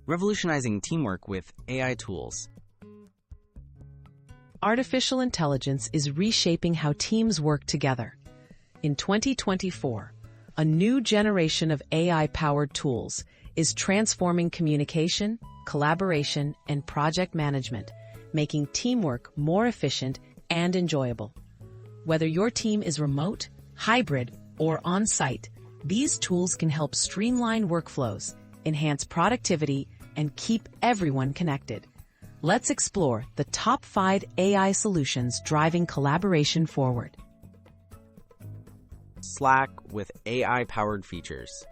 Revolutionizing Teamwork with AI Tools. Artificial intelligence is reshaping how teams work together. In 2024, a new generation of AI-powered tools is transforming communication, collaboration, and project management, making teamwork more efficient and enjoyable. Whether your team is remote, hybrid, or on-site, these tools can help streamline workflows, enhance productivity, and keep everyone connected. Let's explore the top 5 AI solutions driving collaboration forward. Slack with AI-powered features.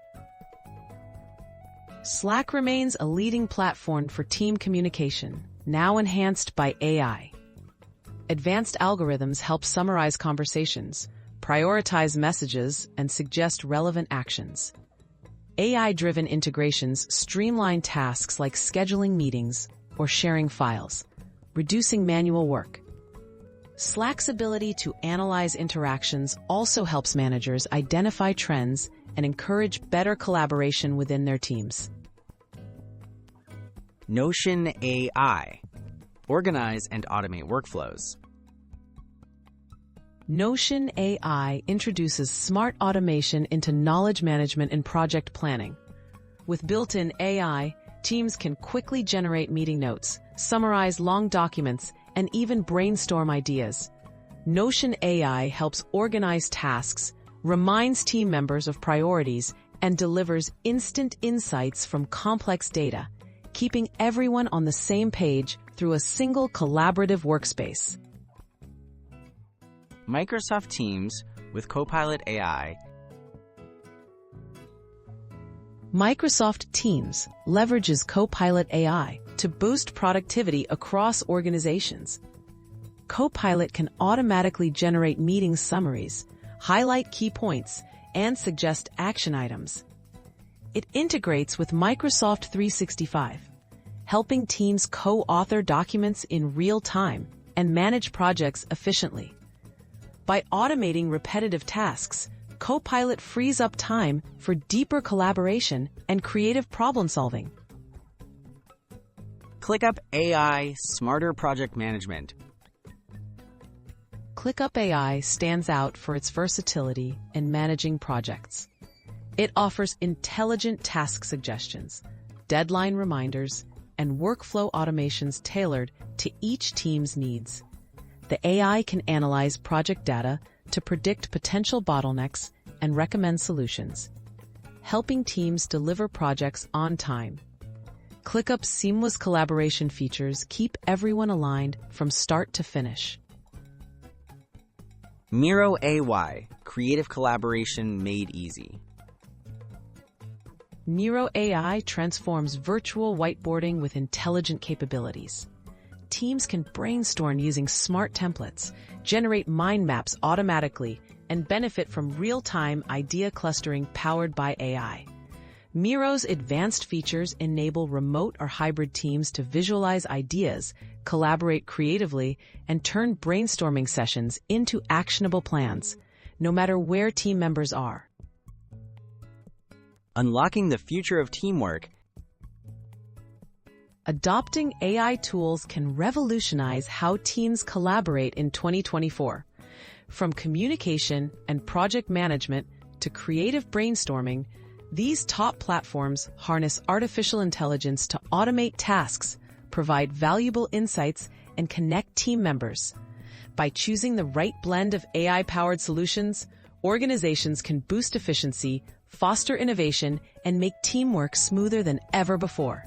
Slack remains a leading platform for team communication, now enhanced by AI. Advanced algorithms help summarize conversations, prioritize messages, and suggest relevant actions. AI-driven integrations streamline tasks like scheduling meetings or sharing files, reducing manual work. Slack's ability to analyze interactions also helps managers identify trends and encourage better collaboration within their teams. Notion AI. Organize and automate workflows. Notion AI introduces smart automation into knowledge management and project planning. With built-in AI, teams can quickly generate meeting notes, summarize long documents, and even brainstorm ideas. Notion AI helps organize tasks, reminds team members of priorities, and delivers instant insights from complex data, keeping everyone on the same page through a single collaborative workspace. Microsoft Teams with Copilot AI. Microsoft Teams leverages Copilot AI to boost productivity across organizations. Copilot can automatically generate meeting summaries, highlight key points, and suggest action items. It integrates with Microsoft 365, helping teams co-author documents in real time and manage projects efficiently. By automating repetitive tasks, Copilot frees up time for deeper collaboration and creative problem-solving. ClickUp AI Smarter Project Management. ClickUp AI stands out for its versatility in managing projects. It offers intelligent task suggestions, deadline reminders, and workflow automations tailored to each team's needs. The AI can analyze project data to predict potential bottlenecks and recommend solutions, helping teams deliver projects on time. ClickUp's seamless collaboration features keep everyone aligned from start to finish. Miro AI, creative collaboration made easy. Miro AI transforms virtual whiteboarding with intelligent capabilities. Teams can brainstorm using smart templates, generate mind maps automatically, and benefit from real-time idea clustering powered by AI. Miro's advanced features enable remote or hybrid teams to visualize ideas, collaborate creatively, and turn brainstorming sessions into actionable plans, no matter where team members are. Unlocking the future of teamwork. Adopting AI tools can revolutionize how teams collaborate in 2024. From communication and project management to creative brainstorming, these top platforms harness artificial intelligence to automate tasks, provide valuable insights, and connect team members. By choosing the right blend of AI-powered solutions, organizations can boost efficiency, foster innovation, and make teamwork smoother than ever before.